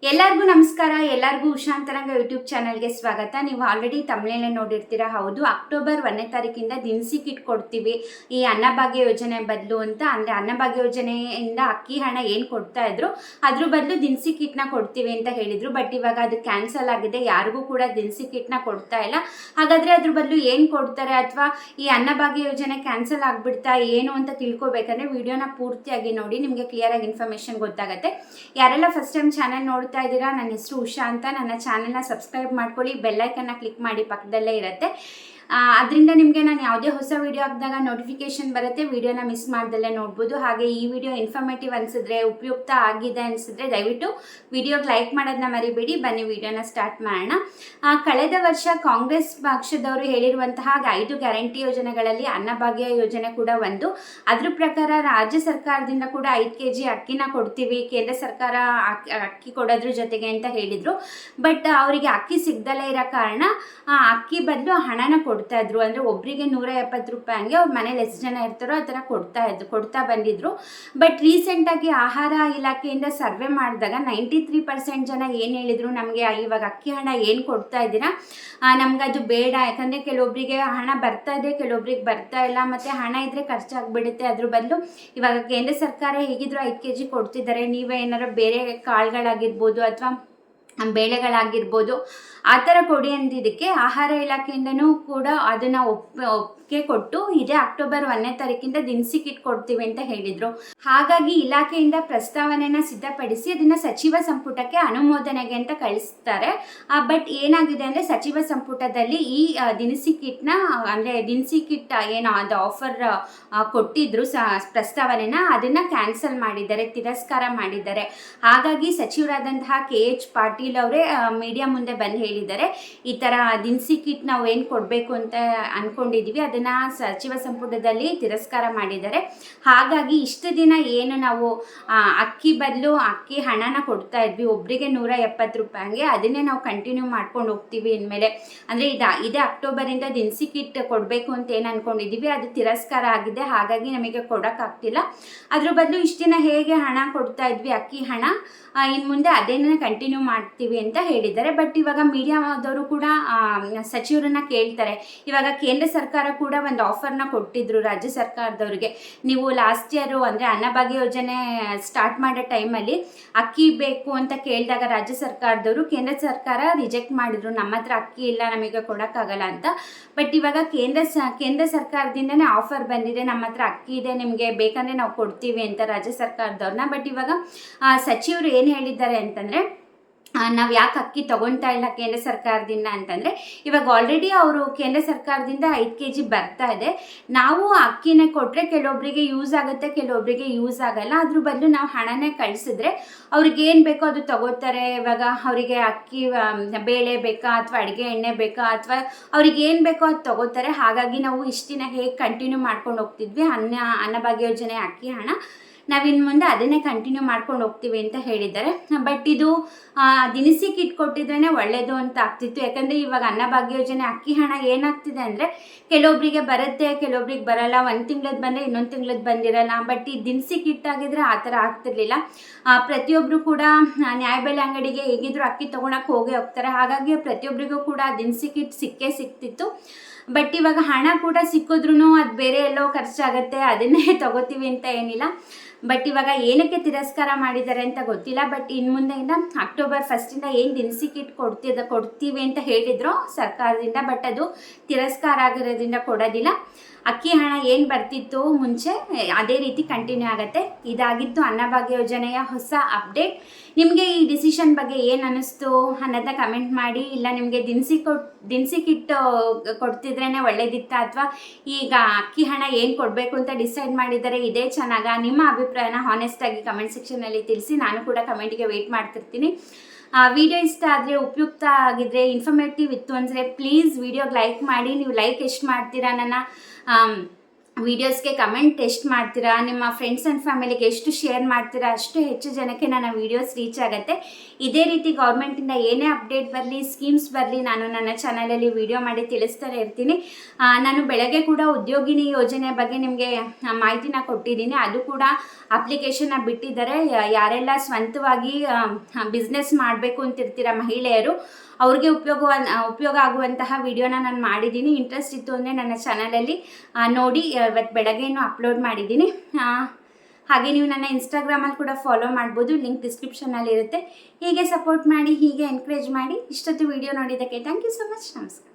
ಎಲ್ಲರಿಗೂ ನಮಸ್ಕಾರ. ಎಲ್ಲರಿಗೂ ಉಷಾಂತರಂಗ ಯೂಟ್ಯೂಬ್ ಚಾನಲ್ಗೆ ಸ್ವಾಗತ. ನೀವು ಆಲ್ರೆಡಿ ತಮಿಳಲ್ಲಿ ನೋಡಿರ್ತೀರಾ. ಹೌದು, ಅಕ್ಟೋಬರ್ 1ನೇ ತಾರೀಕಿಂದ ದಿನಸಿ ಕಿಟ್ ಕೊಡ್ತೀವಿ ಈ ಅನ್ನಭಾಗ್ಯ ಯೋಜನೆ ಬದಲು ಅಂತ. ಅಂದರೆ ಅನ್ನಭಾಗ್ಯ ಯೋಜನೆಯಿಂದ ಅಕ್ಕಿ ಹಣ ಏನು ಕೊಡ್ತಾ ಇದ್ರು ಅದ್ರ ಬದಲು ದಿನಸಿ ಕಿಟ್ನ ಕೊಡ್ತೀವಿ ಅಂತ ಹೇಳಿದರು. ಬಟ್ ಇವಾಗ ಅದು ಕ್ಯಾನ್ಸಲ್ ಆಗಿದೆ. ಯಾರಿಗೂ ಕೂಡ ದಿನಸಿ ಕಿಟ್ನ ಕೊಡ್ತಾ ಇಲ್ಲ. ಹಾಗಾದರೆ ಅದ್ರ ಬದಲು ಏನು ಕೊಡ್ತಾರೆ, ಅಥವಾ ಈ ಅನ್ನಭಾಗ್ಯ ಯೋಜನೆ ಕ್ಯಾನ್ಸಲ್ ಆಗಿಬಿಡ್ತಾ ಏನು ಅಂತ ತಿಳ್ಕೊಬೇಕಂದ್ರೆ ವಿಡಿಯೋನ ಪೂರ್ತಿಯಾಗಿ ನೋಡಿ, ನಿಮಗೆ ಕ್ಲಿಯರಾಗಿ ಇನ್ಫಾರ್ಮೇಷನ್ ಗೊತ್ತಾಗುತ್ತೆ. ಯಾರೆಲ್ಲ ಫಸ್ಟ್ ಟೈಮ್ ಚಾನಲ್ ನೋಡ್ತಾ ಇದ್ದೀರಾ, ನನ್ನ ಹೆಸರು ಉಷಾ ಅಂತ. ನನ್ನ ಚಾನೆಲ್ನ ಸಬ್ಸ್ಕ್ರೈಬ್ ಮಾಡ್ಕೊಳ್ಳಿ, ಬೆಲ್ಲೈಕನ್ನ ಕ್ಲಿಕ್ ಮಾಡಿ, ಪಕ್ಕದಲ್ಲೇ ಇರುತ್ತೆ. ಅದರಿಂದ ನಿಮಗೆ ನಾನು ಯಾವುದೇ ಹೊಸ ವೀಡಿಯೋ ಹಾಕಿದಾಗ ನೋಟಿಫಿಕೇಶನ್ ಬರುತ್ತೆ. ವಿಡಿಯೋನ ಮಿಸ್ ಮಾಡ್ದಲ್ಲೇ ನೋಡ್ಬೋದು. ಹಾಗೆ ಈ ವಿಡಿಯೋ ಇನ್ಫಾರ್ಮೇಟಿವ್ ಅನಿಸಿದ್ರೆ, ಉಪಯುಕ್ತ ಆಗಿದೆ ಅನಿಸಿದ್ರೆ ದಯವಿಟ್ಟು ವಿಡಿಯೋಗೆ ಲೈಕ್ ಮಾಡೋದನ್ನ ಮರಿಬೇಡಿ. ಬನ್ನಿ ವಿಡಿಯೋನ ಸ್ಟಾರ್ಟ್ ಮಾಡೋಣ. ಕಳೆದ ವರ್ಷ ಕಾಂಗ್ರೆಸ್ ಪಕ್ಷದವರು ಹೇಳಿರುವಂತಹ 5 ಗ್ಯಾರಂಟಿ ಯೋಜನೆಗಳಲ್ಲಿ ಅನ್ನಭಾಗ್ಯ ಯೋಜನೆ ಕೂಡ ಒಂದು. ಅದ್ರ ಪ್ರಕಾರ ರಾಜ್ಯ ಸರ್ಕಾರದಿಂದ ಕೂಡ 5 kg ಅಕ್ಕಿನ ಕೊಡ್ತೀವಿ, ಕೇಂದ್ರ ಸರ್ಕಾರ ಅಕ್ಕಿ ಕೊಡೋದ್ರ ಜೊತೆಗೆ ಅಂತ ಹೇಳಿದರು. ಬಟ್ ಅವರಿಗೆ ಅಕ್ಕಿ ಸಿಗ್ದಲೇ ಇರೋ ಕಾರಣ ಅಕ್ಕಿ ಬದಲು ಹಣನ ಕೊಡ್ತಾ ಇದ್ರು. ಅಂದರೆ ಒಬ್ಬರಿಗೆ 170 ರೂಪಾಯಿ ಹಂಗೆ ಅವ್ರ ಮನೇಲಿ ಎಷ್ಟು ಜನ ಇರ್ತಾರೋ ಆ ಥರ ಕೊಡ್ತಾ ಬಂದಿದ್ರು. ಬಟ್ ರೀಸೆಂಟಾಗಿ ಆಹಾರ ಇಲಾಖೆಯಿಂದ ಸರ್ವೆ ಮಾಡಿದಾಗ 93% ಜನ ಏನು ಹೇಳಿದರು, ನಮಗೆ ಇವಾಗ ಅಕ್ಕಿ ಹಣ ಏನು ಕೊಡ್ತಾ ಇದ್ದೀರಾ ನಮಗದು ಬೇಡ. ಯಾಕಂದರೆ ಕೆಲವೊಬ್ಬರಿಗೆ ಹಣ ಬರ್ತಾ ಇದೆ, ಕೆಲವೊಬ್ರಿಗೆ ಬರ್ತಾ ಇಲ್ಲ, ಮತ್ತು ಹಣ ಇದ್ದರೆ ಖರ್ಚಾಗ್ಬಿಡುತ್ತೆ. ಅದ್ರ ಬದಲು ಇವಾಗ ಕೇಂದ್ರ ಸರ್ಕಾರ ಹೇಗಿದ್ರು 5 kg ಕೊಡ್ತಿದ್ದಾರೆ, ನೀವೇ ಏನಾರು ಬೇರೆ ಕಾಳುಗಳಾಗಿರ್ಬೋದು ಅಥವಾ ಬೇಳೆಗಳಾಗಿರ್ಬೋದು ಆ ಥರ ಕೊಡಿ ಅಂದಿದ್ದಕ್ಕೆ ಆಹಾರ ಇಲಾಖೆಯಿಂದನೂ ಕೂಡ ಅದನ್ನು ಒಪ್ಪಿಗೆ ಕೊಟ್ಟು ಇದೇ ಅಕ್ಟೋಬರ್ 1ನೇ ತಾರೀಕಿಂದ ದಿನಸಿ ಕಿಟ್ ಕೊಡ್ತೀವಿ ಅಂತ ಹೇಳಿದರು. ಹಾಗಾಗಿ ಇಲಾಖೆಯಿಂದ ಪ್ರಸ್ತಾವನೆಯನ್ನು ಸಿದ್ಧಪಡಿಸಿ ಅದನ್ನು ಸಚಿವ ಸಂಪುಟಕ್ಕೆ ಅನುಮೋದನೆಗೆ ಅಂತ ಕಳಿಸ್ತಾರೆ. ಬಟ್ ಏನಾಗಿದೆ ಅಂದರೆ ಸಚಿವ ಸಂಪುಟದಲ್ಲಿ ಈ ದಿನಸಿ ಕಿಟ್ನ, ಅಂದರೆ ದಿನಸಿ ಕಿಟ್ ಏನು ಅದು ಆಫರ್ ಕೊಟ್ಟಿದ್ರು ಪ್ರಸ್ತಾವನೆನ, ಅದನ್ನು ಕ್ಯಾನ್ಸಲ್ ಮಾಡಿದ್ದಾರೆ, ತಿರಸ್ಕಾರ ಮಾಡಿದ್ದಾರೆ. ಹಾಗಾಗಿ ಸಚಿವರಾದಂತಹ KH ಪಾಟೀಲ್ ಅವರೇ ಮೀಡಿಯಾ ಮುಂದೆ ಬಂದು ಹೇಳಿದ್ದಾರೆ, ಈ ಥರ ದಿನಸಿ ಕಿಟ್ ನಾವು ಏನು ಕೊಡಬೇಕು ಅಂತ ಅಂದ್ಕೊಂಡಿದ್ದೀವಿ ಅದನ್ನು ಸಚಿವ ಸಂಪುಟದಲ್ಲಿ ತಿರಸ್ಕಾರ ಮಾಡಿದ್ದಾರೆ. ಹಾಗಾಗಿ ಇಷ್ಟು ದಿನ ಏನು ನಾವು ಅಕ್ಕಿ ಬದಲು ಅಕ್ಕಿ ಹಣನ ಕೊಡ್ತಾ ಇದ್ವಿ, ಒಬ್ಬರಿಗೆ 170 ರೂಪಾಯಿಗೆ, ಅದನ್ನೇ ನಾವು ಕಂಟಿನ್ಯೂ ಮಾಡ್ಕೊಂಡು ಹೋಗ್ತೀವಿ ಇನ್ಮೇಲೆ. ಅಂದರೆ ಇದೇ ಅಕ್ಟೋಬರಿಂದ ದಿನಸಿ ಕಿಟ್ ಕೊಡಬೇಕು ಅಂತ ಏನು ಅಂದ್ಕೊಂಡಿದ್ದೀವಿ ಅದು ತಿರಸ್ಕಾರ ಆಗಿದೆ. ಹಾಗಾಗಿ ನಮಗೆ ಕೊಡೋಕ್ಕಾಗ್ತಿಲ್ಲ. ಅದ್ರ ಬದಲು ಇಷ್ಟು ದಿನ ಹೇಗೆ ಹಣ ಕೊಡ್ತಾ ಇದ್ವಿ ಅಕ್ಕಿ ಹಣ, ಇನ್ನು ಮುಂದೆ ಅದೇನೇ ಕಂಟಿನ್ಯೂ ಮಾಡ್ತೀವಿ ಅಂತ ಹೇಳಿದ್ದಾರೆ. ಬಟ್ ಇವಾಗ ಮೀಡಿಯಾದವರು ಕೂಡ ಸಚಿವರನ್ನ ಕೇಳ್ತಾರೆ, ಇವಾಗ ಕೇಂದ್ರ ಸರ್ಕಾರ ಕೂಡ ಒಂದು ಆಫರ್ನ ಕೊಟ್ಟಿದ್ರು ರಾಜ್ಯ ಸರ್ಕಾರದವ್ರಿಗೆ. ನೀವು ಲಾಸ್ಟ್ ಇಯರು ಅಂದರೆ ಅನ್ನಭಾಗ್ಯ ಯೋಜನೆ ಸ್ಟಾರ್ಟ್ ಮಾಡೋ ಟೈಮಲ್ಲಿ ಅಕ್ಕಿ ಬೇಕು ಅಂತ ಕೇಳಿದಾಗ ರಾಜ್ಯ ಸರ್ಕಾರದವರು ಕೇಂದ್ರ ಸರ್ಕಾರ ರಿಜೆಕ್ಟ್ ಮಾಡಿದ್ರು, ನಮ್ಮ ಹತ್ರ ಅಕ್ಕಿ ಇಲ್ಲ, ನಮಗೆ ಕೊಡೋಕ್ಕಾಗಲ್ಲ ಅಂತ. ಬಟ್ ಇವಾಗ ಕೇಂದ್ರ ಸರ್ಕಾರದಿಂದನೇ ಆಫರ್ ಬಂದಿದೆ, ನಮ್ಮ ಹತ್ರ ಅಕ್ಕಿ ಇದೆ, ನಿಮಗೆ ಬೇಕಂದರೆ ನಾವು ಕೊಡ್ತೀವಿ ಅಂತ ರಾಜ್ಯ ಸರ್ಕಾರದವ್ರನ್ನ. ಬಟ್ ಇವಾಗ ಸಚಿವರು ಏನು ಹೇಳಿದ್ದಾರೆ ಅಂತಂದರೆ, ನಾವು ಯಾಕೆ ಅಕ್ಕಿ ತೊಗೊಳ್ತಾ ಇಲ್ಲ ಕೇಂದ್ರ ಸರ್ಕಾರದಿಂದ ಅಂತಂದರೆ, ಇವಾಗ ಆಲ್ರೆಡಿ ಅವರು ಕೇಂದ್ರ ಸರ್ಕಾರದಿಂದ 5 kg ಬರ್ತಾ ಇದೆ. ನಾವು ಅಕ್ಕಿನೇ ಕೊಟ್ಟರೆ ಕೆಲವೊಬ್ಬರಿಗೆ ಯೂಸ್ ಆಗುತ್ತೆ, ಕೆಲವೊಬ್ಬರಿಗೆ ಯೂಸ್ ಆಗಲ್ಲ. ಅದ್ರ ಬದಲು ನಾವು ಹಣನೇ ಕಳಿಸಿದ್ರೆ ಅವ್ರಿಗೇನು ಬೇಕೋ ಅದು ತಗೋತಾರೆ. ಇವಾಗ ಅವರಿಗೆ ಅಕ್ಕಿ ಬೇಳೆ ಬೇಕಾ ಅಥವಾ ಅಡುಗೆ ಎಣ್ಣೆ ಬೇಕಾ ಅಥವಾ ಅವ್ರಿಗೆ ಏನು ಬೇಕೋ ಅದು ತಗೋತಾರೆ. ಹಾಗಾಗಿ ನಾವು ಇಷ್ಟು ದಿನ ಹೇಗೆ ಕಂಟಿನ್ಯೂ ಮಾಡ್ಕೊಂಡು ಹೋಗ್ತಿದ್ವಿ ಅನ್ನಭಾಗ್ಯ ಯೋಜನೆ ಅಕ್ಕಿ ಹಣ, ನಾವಿನ್ನು ಮುಂದೆ ಅದನ್ನೇ ಕಂಟಿನ್ಯೂ ಮಾಡ್ಕೊಂಡು ಹೋಗ್ತೀವಿ ಅಂತ ಹೇಳಿದ್ದಾರೆ. ಬಟ್ ಇದು ದಿನಸಿ ಕಿಟ್ ಕೊಟ್ಟಿದ್ರೇ ಒಳ್ಳೆಯದು ಅಂತ ಆಗ್ತಿತ್ತು. ಯಾಕಂದರೆ ಇವಾಗ ಅನ್ನಭಾಗ್ಯ ಯೋಜನೆ ಅಕ್ಕಿ ಹಣ ಏನಾಗ್ತಿದೆ ಅಂದರೆ, ಕೆಲವೊಬ್ಬರಿಗೆ ಬರುತ್ತೆ, ಕೆಲವೊಬ್ರಿಗೆ ಬರಲ್ಲ. ಒಂದು ತಿಂಗಳದ್ದು ಬಂದರೆ ಇನ್ನೊಂದು ತಿಂಗಳದ್ದು ಬಂದಿರಲ್ಲ. ಬಟ್ ಈ ದಿನಸಿ ಕಿಟ್ ಆಗಿದ್ರೆ ಆ ಥರ ಆಗ್ತಿರ್ಲಿಲ್ಲ. ಪ್ರತಿಯೊಬ್ಬರು ಕೂಡ ನ್ಯಾಯಬೆಲೆ ಅಂಗಡಿಗೆ ಹೇಗಿದ್ರು ಅಕ್ಕಿ ತೊಗೊಳಕ್ಕೆ ಹೋಗ್ತಾರೆ. ಹಾಗಾಗಿ ಪ್ರತಿಯೊಬ್ಬರಿಗೂ ಕೂಡ ದಿನಸಿ ಕಿಟ್ ಸಿಕ್ತಿತ್ತು. ಬಟ್ ಇವಾಗ ಹಣ ಕೂಡ ಸಿಕ್ಕಿದ್ರೂ ಅದು ಬೇರೆ ಎಲ್ಲೋ ಖರ್ಚಾಗುತ್ತೆ, ಅದನ್ನೇ ತಗೋತೀವಿ ಅಂತ ಏನಿಲ್ಲ. ಬಟ್ ಇವಾಗ ಏನಕ್ಕೆ ತಿರಸ್ಕಾರ ಮಾಡಿದ್ದಾರೆ ಅಂತ ಗೊತ್ತಿಲ್ಲ. ಬಟ್ ಇನ್ನು ಮುಂದೆಯಿಂದ ಅಕ್ಟೋಬರ್ 1 ಏನು ದಿನಸಿ ಕಿಟ್ ಕೊಡ್ತೀವಿ ಅಂತ ಹೇಳಿದ್ರು ಸರ್ಕಾರದಿಂದ, ಬಟ್ ಅದು ತಿರಸ್ಕಾರ ಆಗಿರೋದ್ರಿಂದ ಕೊಡೋದಿಲ್ಲ. ಅಕ್ಕಿ ಹಣ ಏನು ಬರ್ತಿತ್ತು ಮುಂಚೆ ಅದೇ ರೀತಿ ಕಂಟಿನ್ಯೂ ಆಗುತ್ತೆ. ಇದಾಗಿತ್ತು ಅನ್ನಭಾಗ್ಯ ಯೋಜನೆಯ ಹೊಸ ಅಪ್ಡೇಟ್. ನಿಮಗೆ ಈ ಡಿಸಿಷನ್ ಬಗ್ಗೆ ಏನು ಅನ್ನಿಸ್ತು ಅನ್ನೋದನ್ನ ಕಮೆಂಟ್ ಮಾಡಿ. ಇಲ್ಲ ನಿಮಗೆ ದಿನಸಿ ಕಿಟ್ ಕೊಡ್ತಿದ್ರೇ ಒಳ್ಳೇದಿತ್ತ, ಅಥವಾ ಈಗ ಅಕ್ಕಿ ಹಣ ಏನು ಕೊಡಬೇಕು ಅಂತ ಡಿಸೈಡ್ ಮಾಡಿದ್ದಾರೆ ಇದೇ ಚೆನ್ನಾಗ? ನಿಮ್ಮ ಅಭಿಪ್ರಾಯನ ಹಾನೆಸ್ಟಾಗಿ ಕಮೆಂಟ್ ಸೆಕ್ಷನಲ್ಲಿ ತಿಳಿಸಿ. ನಾನು ಕೂಡ ಕಮೆಂಟಿಗೆ ವೆಯ್ಟ್ ಮಾಡ್ತಿರ್ತೀನಿ. ವಿಡಿಯೋ ಇಷ್ಟ ಆದರೆ, ಉಪಯುಕ್ತ ಆಗಿದ್ರೆ, ಇನ್ಫಾರ್ಮೇಟಿವ್ ಇತ್ತು ಅಂದರೆ ಪ್ಲೀಸ್ ವಿಡಿಯೋಗೆ ಲೈಕ್ ಮಾಡಿ. ನೀವು ಲೈಕ್ ಎಷ್ಟು ಮಾಡ್ತೀರಾ ನನ್ನ ವೀಡಿಯೋಸ್ಗೆ ಕಮೆಂಟ್ ಎಷ್ಟು ಮಾಡ್ತೀರಾ, ನಿಮ್ಮ ಫ್ರೆಂಡ್ಸ್ ಆ್ಯಂಡ್ ಫ್ಯಾಮಿಲಿಗೆ ಎಷ್ಟು ಶೇರ್ ಮಾಡ್ತೀರಾ, ಅಷ್ಟು ಹೆಚ್ಚು ಜನಕ್ಕೆ ನನ್ನ ವೀಡಿಯೋಸ್ ರೀಚ್ ಆಗುತ್ತೆ. ಇದೇ ರೀತಿ ಗೌರ್ಮೆಂಟಿಂದ ಏನೇ ಅಪ್ಡೇಟ್ ಬರಲಿ, ಸ್ಕೀಮ್ಸ್ ಬರಲಿ, ನಾನು ನನ್ನ ಚಾನಲಲ್ಲಿ ವೀಡಿಯೋ ಮಾಡಿ ತಿಳಿಸ್ತಾನೆ ಇರ್ತೀನಿ. ನಾನು ಬೆಳಗ್ಗೆ ಕೂಡ ಉದ್ಯೋಗಿನಿ ಯೋಜನೆ ಬಗ್ಗೆ ನಿಮಗೆ ಮಾಹಿತಿನ ಕೊಟ್ಟಿದ್ದೀನಿ. ಅದು ಕೂಡ ಅಪ್ಲಿಕೇಶನ್ನ ಬಿಟ್ಟಿದ್ದಾರೆ. ಯಾರೆಲ್ಲ ಸ್ವಂತವಾಗಿ ಬಿಸ್ನೆಸ್ ಮಾಡಬೇಕು ಅಂತಿರ್ತೀರ ಮಹಿಳೆಯರು, ಅವ್ರಿಗೆ ಉಪಯೋಗ ಆಗುವಂತಹ ವಿಡಿಯೋನ ನಾನು ಮಾಡಿದ್ದೀನಿ. ಇಂಟ್ರೆಸ್ಟ್ ಇತ್ತು ಅಂದರೆ ನನ್ನ ಚಾನಲಲ್ಲಿ ನೋಡಿ, ಇವತ್ತು ಬೆಳಗ್ಗೆನೂ ಅಪ್ಲೋಡ್ ಮಾಡಿದ್ದೀನಿ. ಹಾಗೆ ನೀವು ನನ್ನ ಇನ್ಸ್ಟಾಗ್ರಾಮಲ್ಲಿ ಕೂಡ ಫಾಲೋ ಮಾಡ್ಬೋದು, ಲಿಂಕ್ ಡಿಸ್ಕ್ರಿಪ್ಷನಲ್ಲಿ ಇರುತ್ತೆ. ಹೀಗೆ ಸಪೋರ್ಟ್ ಮಾಡಿ, ಹೀಗೆ ಎನ್ಕರೇಜ್ ಮಾಡಿ. ಇಷ್ಟೊತ್ತು ವಿಡಿಯೋ ನೋಡಿದ್ದಕ್ಕೆ ಥ್ಯಾಂಕ್ ಯು ಸೊ ಮಚ್. ನಮಸ್ಕಾರ.